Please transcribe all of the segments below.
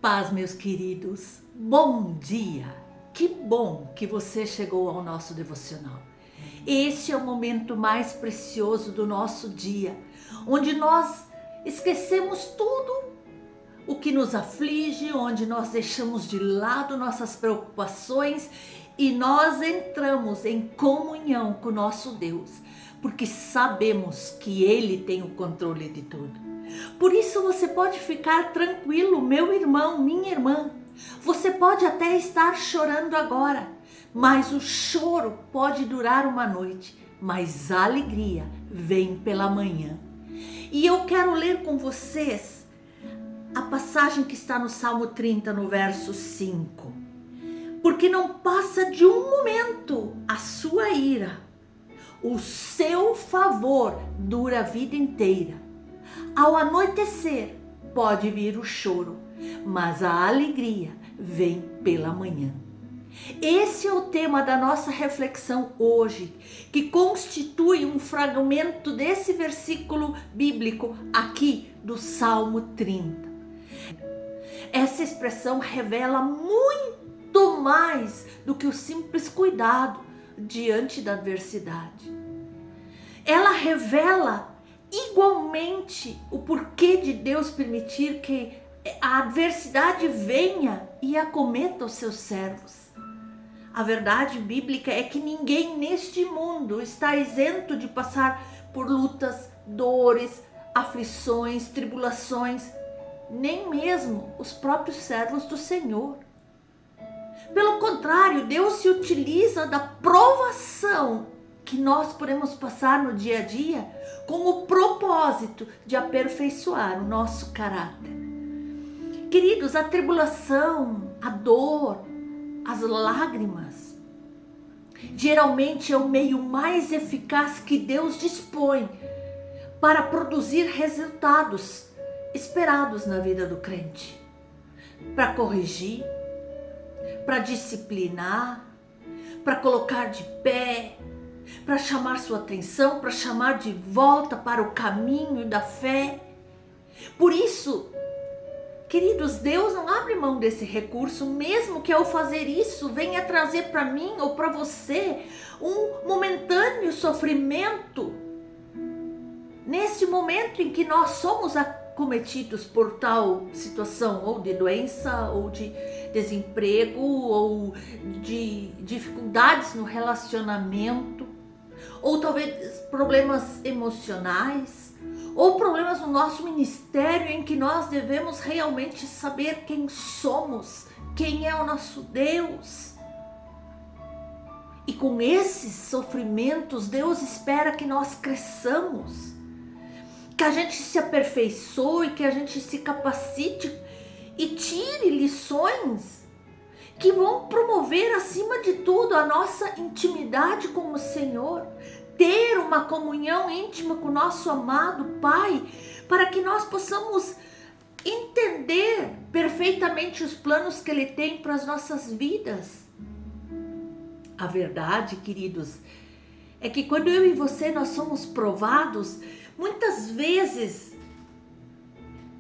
paz, meus queridos. Bom dia! Que bom que você chegou ao nosso devocional. Este é o momento mais precioso do nosso dia, onde nós esquecemos tudo o que nos aflige, onde nós deixamos de lado nossas preocupações e nós entramos em comunhão com o nosso Deus, porque sabemos que Ele tem o controle de tudo. Por isso você pode ficar tranquilo, meu irmão, minha irmã. Você pode até estar chorando agora, mas o choro pode durar uma noite, mas a alegria vem pela manhã. E eu quero ler com vocês a passagem que está no Salmo 30, no verso 5. Porque não passa de um momento a sua ira, o seu favor dura a vida inteira. Ao anoitecer pode vir o choro, mas a alegria vem pela manhã. Esse é o tema da nossa reflexão hoje, que constitui um fragmento desse versículo bíblico aqui do Salmo 30. Essa expressão revela muito mais do que o simples cuidado diante da adversidade. Ela revela igualmente o porquê de Deus permitir que a adversidade venha e acometa os seus servos. A verdade bíblica é que ninguém neste mundo está isento de passar por lutas, dores, aflições, tribulações, nem mesmo os próprios servos do Senhor. Pelo contrário, Deus se utiliza da provação que nós podemos passar no dia a dia com o propósito de aperfeiçoar o nosso caráter. Queridos, a tribulação, a dor, as lágrimas, geralmente é o meio mais eficaz que Deus dispõe para produzir resultados esperados na vida do crente. Para corrigir, para disciplinar, para colocar de pé, para chamar sua atenção, para chamar de volta para o caminho da fé. Por isso, queridos, Deus não abre mão desse recurso, mesmo que ao fazer isso venha trazer para mim ou para você um momentâneo sofrimento. Nesse momento em que nós somos acometidos por tal situação, ou de doença, ou de desemprego, ou de dificuldades no relacionamento, ou talvez problemas emocionais, ou problemas no nosso ministério em que nós devemos realmente saber quem somos, quem é o nosso Deus. E com esses sofrimentos, Deus espera que nós cresçamos, que a gente se aperfeiçoe, que a gente se capacite e tire lições que vão promover, acima de tudo, a nossa intimidade com o Senhor, ter uma comunhão íntima com o nosso amado Pai, para que nós possamos entender perfeitamente os planos que Ele tem para as nossas vidas. A verdade, queridos, é que quando eu e você nós somos provados, muitas vezes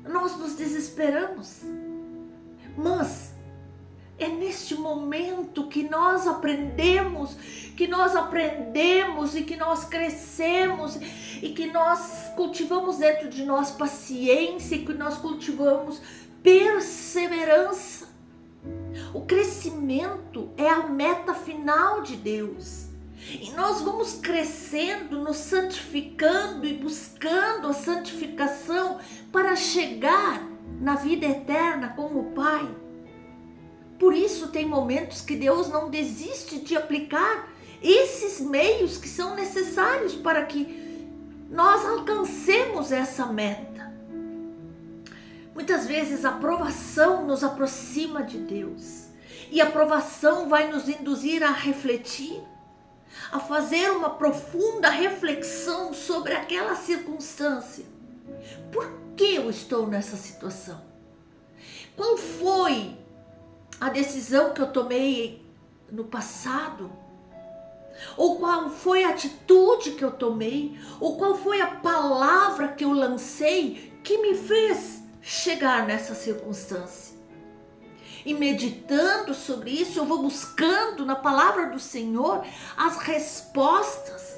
nós nos desesperamos, mas é neste momento que nós aprendemos e que nós crescemos e que nós cultivamos dentro de nós paciência e que nós cultivamos perseverança. O crescimento é a meta final de Deus. E nós vamos crescendo, nos santificando e buscando a santificação para chegar na vida eterna com o Pai. Por isso tem momentos que Deus não desiste de aplicar esses meios que são necessários para que nós alcancemos essa meta. Muitas vezes a provação nos aproxima de Deus e a provação vai nos induzir a refletir, a fazer uma profunda reflexão sobre aquela circunstância. Por que eu estou nessa situação? Qual foi a decisão que eu tomei no passado? Ou qual foi a atitude que eu tomei? Ou qual foi a palavra que eu lancei que me fez chegar nessa circunstância? e meditando sobre isso, eu vou buscando na palavra do Senhor as respostas.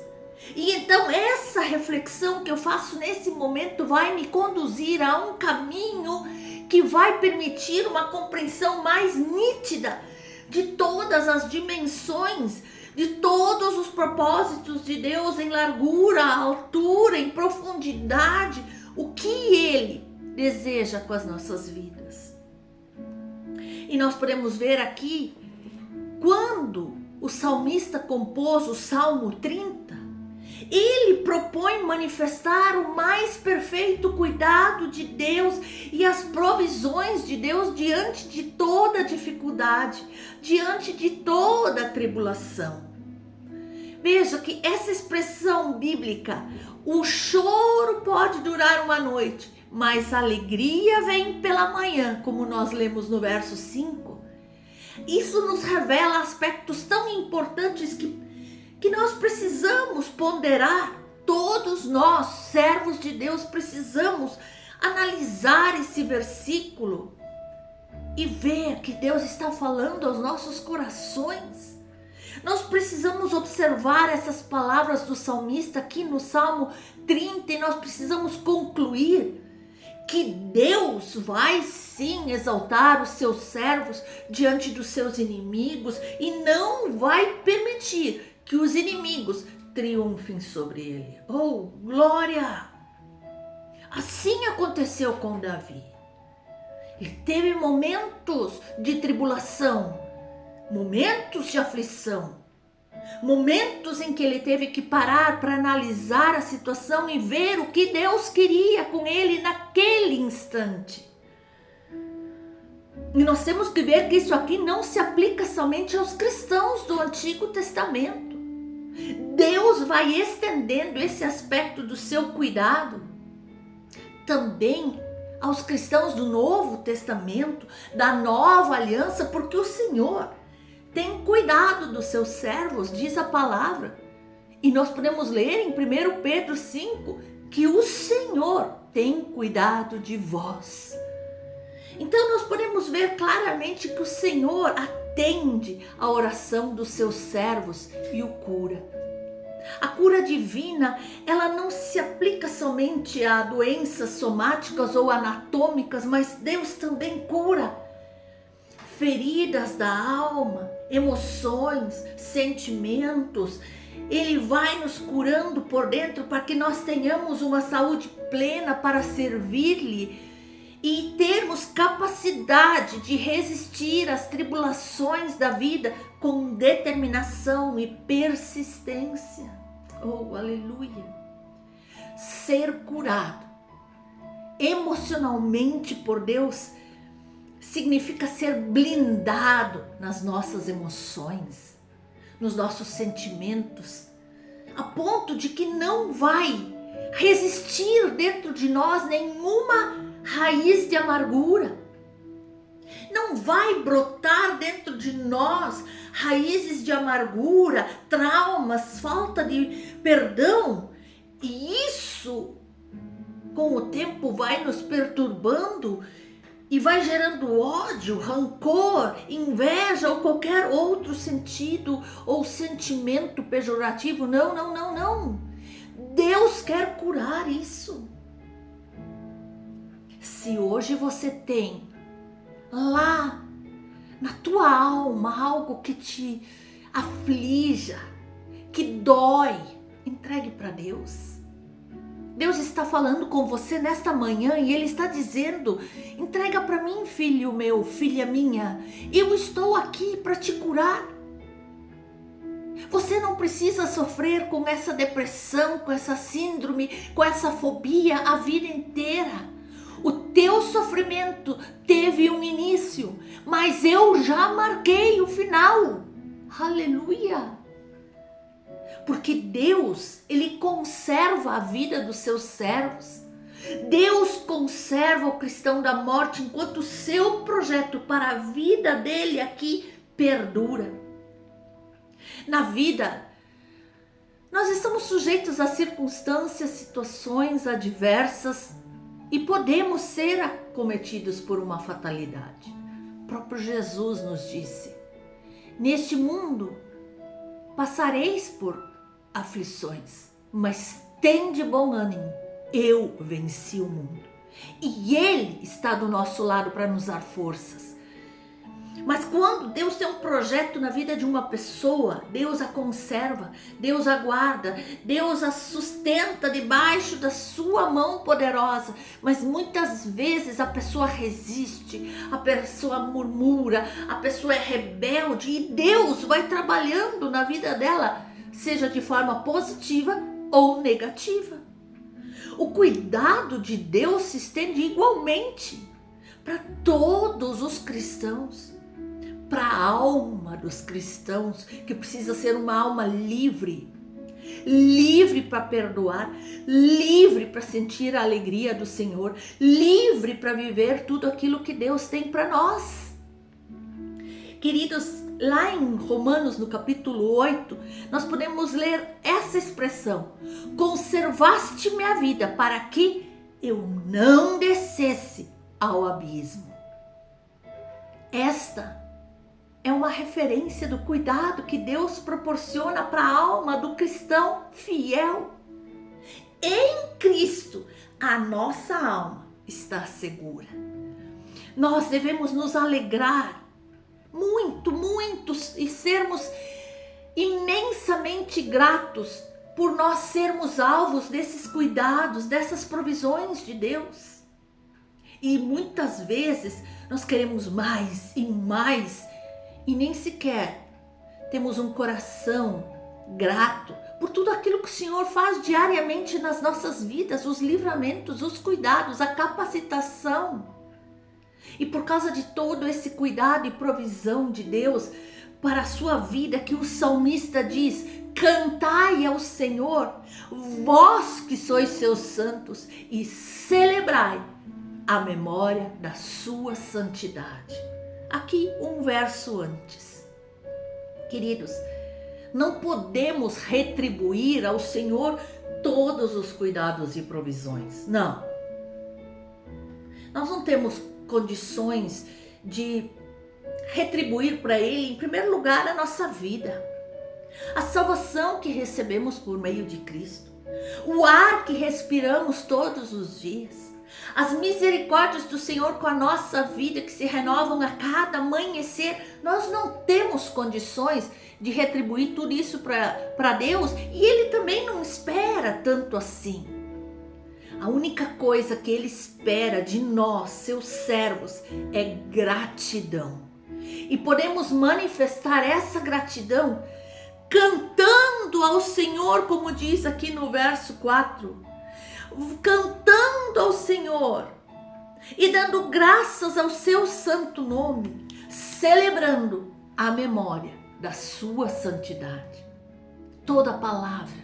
E então essa reflexão que eu faço nesse momento vai me conduzir a um caminho que vai permitir uma compreensão mais nítida de todas as dimensões, de todos os propósitos de Deus em largura, altura, em profundidade, o que Ele deseja com as nossas vidas. E nós podemos ver aqui, quando o salmista compôs o Salmo 30, ele propõe manifestar o mais perfeito cuidado de Deus e as provisões de Deus diante de toda dificuldade, diante de toda tribulação. Veja que essa expressão bíblica, o choro pode durar uma noite, mas a alegria vem pela manhã, como nós lemos no verso 5. Isso nos revela aspectos tão importantes que nós precisamos ponderar. Todos nós, servos de Deus, precisamos analisar esse versículo e ver que Deus está falando aos nossos corações. Nós precisamos observar essas palavras do salmista aqui no Salmo 30 e nós precisamos concluir que Deus vai sim exaltar os seus servos diante dos seus inimigos e não vai permitir que os inimigos triunfem sobre ele. Oh, glória! Assim aconteceu com Davi. Ele teve momentos de tribulação, momentos de aflição, momentos em que ele teve que parar para analisar a situação e ver o que Deus queria com ele naquele instante. E nós temos que ver que isso aqui não se aplica somente aos cristãos do Antigo Testamento. Deus vai estendendo esse aspecto do seu cuidado também aos cristãos do Novo Testamento, da Nova Aliança, porque o Senhor tem cuidado dos seus servos, diz a palavra. E nós podemos ler em 1 Pedro 5 que o Senhor tem cuidado de vós. Então nós podemos ver claramente que o Senhor atende a oração dos seus servos e o cura. A cura divina, ela não se aplica somente a doenças somáticas ou anatômicas, mas Deus também cura feridas da alma, emoções, sentimentos. Ele vai nos curando por dentro para que nós tenhamos uma saúde plena para servir-lhe e termos capacidade de resistir às tribulações da vida com determinação e persistência. Oh, aleluia! Ser curado emocionalmente por Deus significa ser blindado nas nossas emoções, nos nossos sentimentos, a ponto de que não vai resistir dentro de nós nenhuma raiz de amargura. Não vai brotar dentro de nós raízes de amargura, traumas, falta de perdão. E isso, com o tempo, vai nos perturbando e vai gerando ódio, rancor, inveja ou qualquer outro sentido ou sentimento pejorativo. Não, não, não, não. Deus quer curar isso. Se hoje você tem lá na tua alma algo que te aflija, que dói, entregue para Deus. Deus está falando com você nesta manhã e Ele está dizendo: entrega para mim, filho meu, filha minha, eu estou aqui para te curar. Você não precisa sofrer com essa depressão, com essa síndrome, com essa fobia a vida inteira. O teu sofrimento teve um início, mas eu já marquei o final. Aleluia! Porque Deus, Ele conserva a vida dos seus servos. Deus conserva o cristão da morte enquanto o seu projeto para a vida dele aqui perdura. Na vida, nós estamos sujeitos a circunstâncias, situações adversas e podemos ser acometidos por uma fatalidade. próprio Jesus nos disse: neste mundo passareis por aflições, mas tende bom ânimo, eu venci o mundo. E Ele está do nosso lado para nos dar forças. Mas quando Deus tem um projeto na vida de uma pessoa, Deus a conserva, Deus a guarda, Deus a sustenta debaixo da sua mão poderosa. Mas muitas vezes a pessoa resiste, a pessoa murmura, a pessoa é rebelde e Deus vai trabalhando na vida dela, seja de forma positiva ou negativa. O cuidado de Deus se estende igualmente para todos os cristãos. Para a alma dos cristãos, que precisa ser uma alma livre, livre para perdoar, livre para sentir a alegria do Senhor, livre para viver tudo aquilo que Deus tem para nós. Queridos, lá em Romanos, no capítulo 8, nós podemos ler essa expressão: conservaste minha vida para que eu não descesse ao abismo. Esta é uma referência do cuidado que Deus proporciona para a alma do cristão fiel. Em Cristo, a nossa alma está segura. Nós devemos nos alegrar muito, e sermos imensamente gratos por nós sermos alvos desses cuidados, dessas provisões de Deus. E muitas vezes nós queremos mais e nem sequer temos um coração grato por tudo aquilo que o Senhor faz diariamente nas nossas vidas, os livramentos, os cuidados, a capacitação. E por causa de todo esse cuidado e provisão de Deus para a sua vida, que o salmista diz: cantai ao Senhor, vós que sois seus santos, e celebrai a memória da sua santidade. Aqui um verso antes. Queridos, não podemos retribuir ao Senhor todos os cuidados e provisões. Não. Nós não temos condições de retribuir para Ele, em primeiro lugar, a nossa vida. A salvação que recebemos por meio de Cristo. O ar que respiramos todos os dias. As misericórdias do Senhor com a nossa vida, que se renovam a cada amanhecer. Nós não temos condições de retribuir tudo isso para Deus, e Ele também não espera tanto assim. A única coisa que Ele espera de nós, seus servos, é gratidão. E podemos manifestar essa gratidão cantando ao Senhor, como diz aqui no verso 4. Cantando ao Senhor e dando graças ao seu santo nome, celebrando a memória da sua santidade. Toda palavra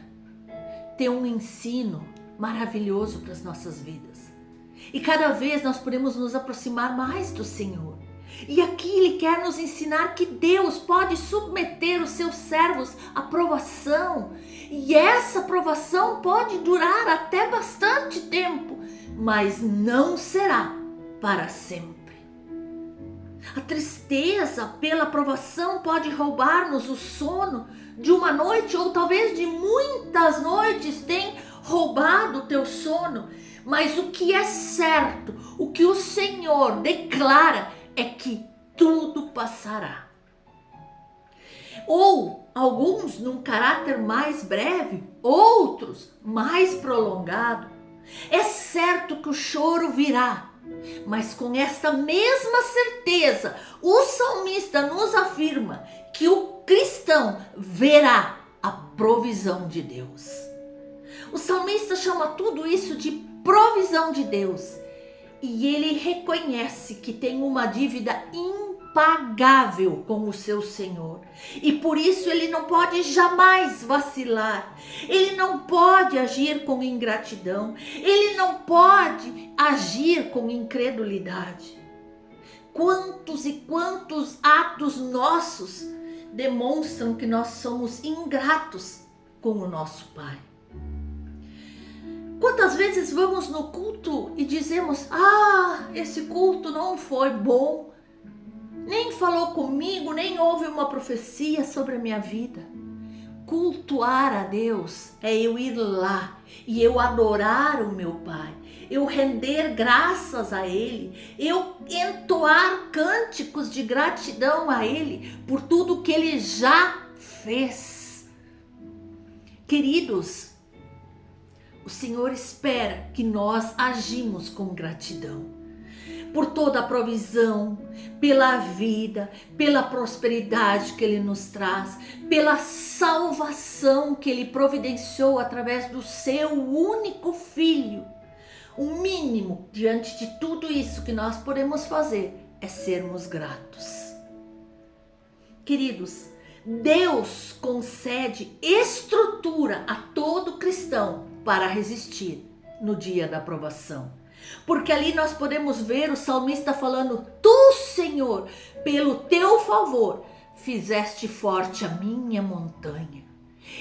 tem um ensino maravilhoso para as nossas vidas. E cada vez nós podemos nos aproximar mais do Senhor. E aqui Ele quer nos ensinar que Deus pode submeter os seus servos à provação. E essa provação pode durar até bastante tempo, mas não será para sempre. A tristeza pela provação pode roubar-nos o sono de uma noite, ou talvez de muitas noites tem roubado o teu sono. Mas o que é certo, o que o Senhor declara é que tudo passará. Ou alguns num caráter mais breve, outros mais prolongado. É certo que o choro virá, mas com esta mesma certeza, o salmista nos afirma que o cristão verá a provisão de Deus. O salmista chama tudo isso de provisão de Deus. E ele reconhece que tem uma dívida impagável com o seu Senhor. E por isso ele não pode jamais vacilar. Ele não pode agir com ingratidão. Ele não pode agir com incredulidade. Quantos e quantos atos nossos demonstram que nós somos ingratos com o nosso Pai. Quantas vezes vamos no culto e dizemos: esse culto não foi bom. nem falou comigo, nem houve uma profecia sobre a minha vida. Cultuar a Deus é eu ir lá e eu adorar o meu Pai, eu render graças a Ele, eu entoar cânticos de gratidão a Ele por tudo que Ele já fez. Queridos, o Senhor espera que nós agimos com gratidão por toda a provisão, pela vida, pela prosperidade que Ele nos traz, pela salvação que Ele providenciou através do seu único Filho. O mínimo diante de tudo isso que nós podemos fazer é sermos gratos. Queridos, Deus concede estrutura a todo cristão para resistir no dia da provação. Porque ali nós podemos ver o salmista falando: Tu, Senhor, pelo teu favor, fizeste forte a minha montanha.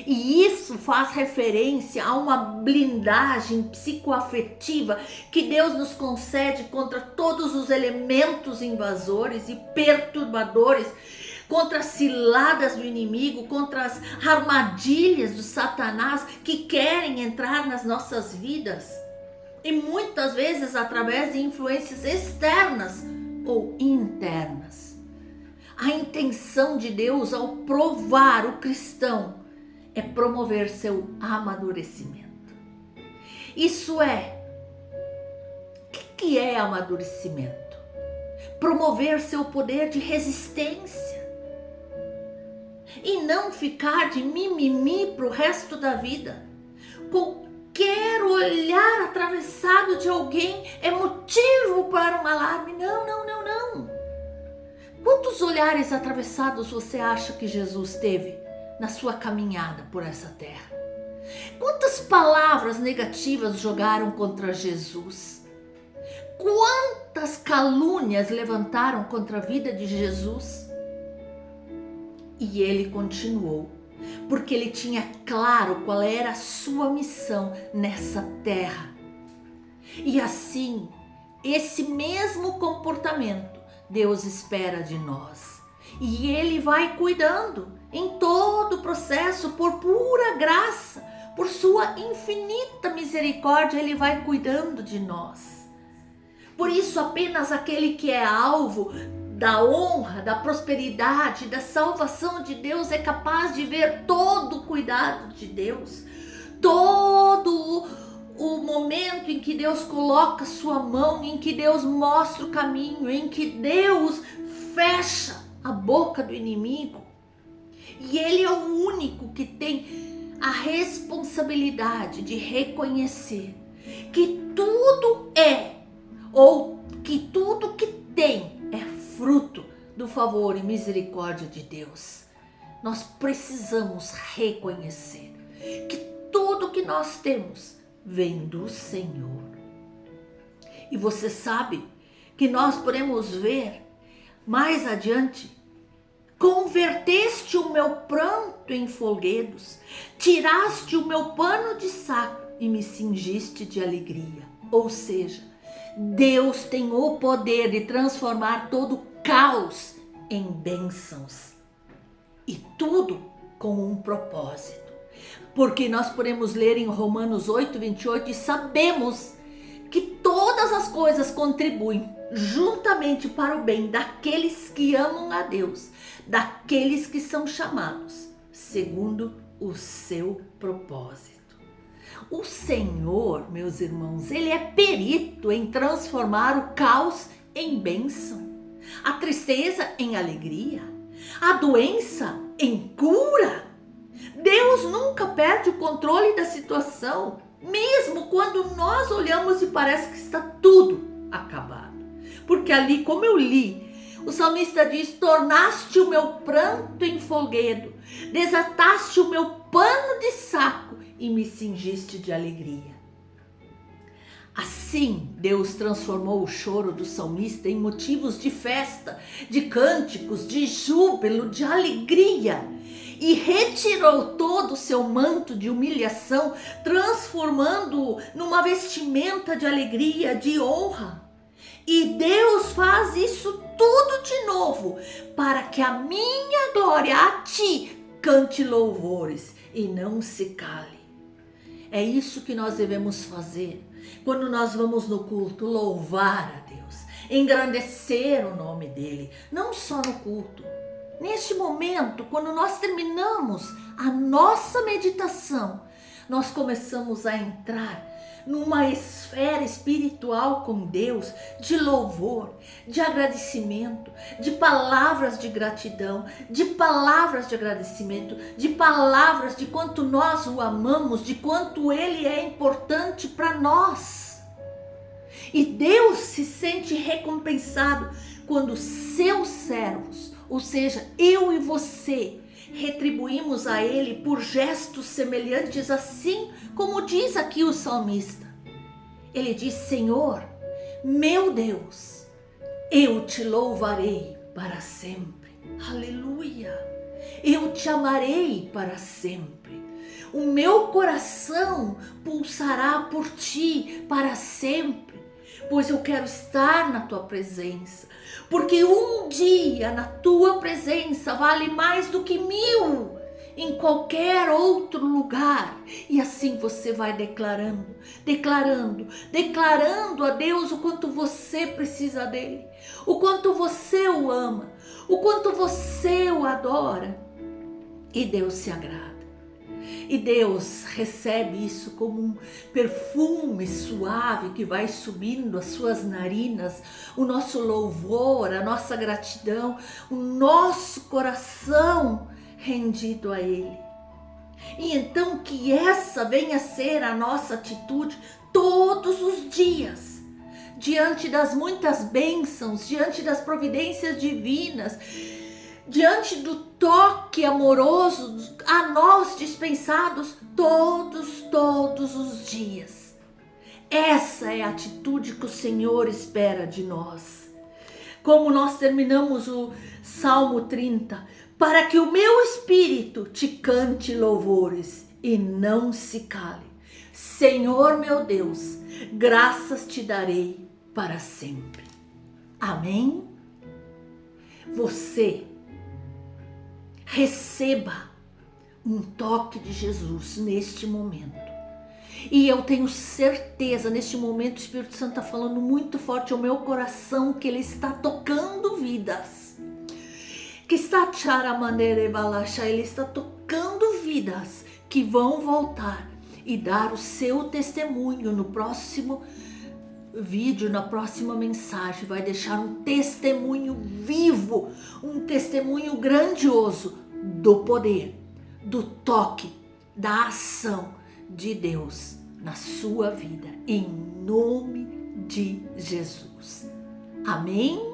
E isso faz referência a uma blindagem psicoafetiva que Deus nos concede contra todos os elementos invasores e perturbadores, contra as ciladas do inimigo, contra as armadilhas do Satanás que querem entrar nas nossas vidas. E muitas vezes através de influências externas ou internas. A intenção de Deus ao provar o cristão é promover seu amadurecimento. Isso é, o que é amadurecimento? Promover seu poder de resistência e não ficar de mimimi para o resto da vida. Qualquer olhar atravessado de alguém é motivo para um alarme. Não. Quantos olhares atravessados você acha que Jesus teve na sua caminhada por essa terra? Quantas palavras negativas jogaram contra Jesus? Quantas calúnias levantaram contra a vida de Jesus? E ele continuou, porque ele tinha claro qual era a sua missão nessa terra. E assim, esse mesmo comportamento Deus espera de nós. E Ele vai cuidando em todo o processo, por pura graça, por sua infinita misericórdia, Ele vai cuidando de nós. Por isso, apenas aquele que é alvo da honra, da prosperidade, da salvação de Deus é capaz de ver todo o cuidado de Deus, todo o momento em que Deus coloca sua mão, em que Deus mostra o caminho, em que Deus fecha a boca do inimigo. E Ele é o único que tem a responsabilidade de reconhecer que tudo é, ou que tudo que tem é fruto do favor e misericórdia de Deus. Nós precisamos reconhecer que tudo que nós temos vem do Senhor. E você sabe que nós podemos ver mais adiante: converteste o meu pranto em folguedos, tiraste o meu pano de saco e me cingiste de alegria. Ou seja, Deus tem o poder de transformar todo caos em bênçãos. E tudo com um propósito. Porque nós podemos ler em Romanos 8:28 e sabemos que todas as coisas contribuem juntamente para o bem daqueles que amam a Deus, daqueles que são chamados segundo o seu propósito. O Senhor, meus irmãos, Ele é perito em transformar o caos em bênção, a tristeza em alegria, a doença em cura. Deus nunca perde o controle da situação, mesmo quando nós olhamos e parece que está tudo acabado. Porque ali, como eu li, o salmista diz: tornaste o meu pranto em folguedo, desataste o meu pano de saco e me cingiste de alegria. Assim, Deus transformou o choro do salmista em motivos de festa, de cânticos, de júbilo, de alegria, e retirou todo o seu manto de humilhação, transformando-o numa vestimenta de alegria, de honra. E Deus faz isso tudo de novo, para que a minha glória a ti cante louvores e não se cale. É isso que nós devemos fazer quando nós vamos no culto, louvar a Deus, engrandecer o nome dele, não só no culto. Neste momento, quando nós terminamos a nossa meditação, nós começamos a entrar numa esfera espiritual com Deus, de louvor, de agradecimento, de palavras de gratidão, de palavras de agradecimento, de palavras de quanto nós o amamos, de quanto ele é importante para nós. E Deus se sente recompensado quando seus servos, ou seja, eu e você, retribuímos a ele por gestos semelhantes, assim como diz aqui o salmista. Ele diz: Senhor, meu Deus, eu te louvarei para sempre. Aleluia! Eu te amarei para sempre. O meu coração pulsará por ti para sempre, pois eu quero estar na tua presença. Porque um dia na tua presença vale mais do que 1000 em qualquer outro lugar. E assim você vai declarando a Deus o quanto você precisa dele, o quanto você o ama, o quanto você o adora. E Deus se agrada. E Deus recebe isso como um perfume suave que vai subindo as suas narinas, o nosso louvor, a nossa gratidão, o nosso coração rendido a Ele. E então que essa venha a ser a nossa atitude todos os dias, diante das muitas bênçãos, diante das providências divinas, diante do toque amoroso a nós dispensados todos os dias. Essa é a atitude que o Senhor espera de nós. Como nós terminamos o Salmo 30, para que o meu espírito te cante louvores e não se cale. Senhor meu Deus, graças te darei para sempre. Amém? Você receba um toque de Jesus neste momento. E eu tenho certeza, neste momento, o Espírito Santo está falando muito forte ao meu coração, que Ele está tocando vidas. Que está Ele está tocando vidas que vão voltar e dar o seu testemunho no próximo vídeo, na próxima mensagem. Vai deixar um testemunho vivo, um testemunho grandioso do poder, do toque, da ação de Deus na sua vida, em nome de Jesus. Amém?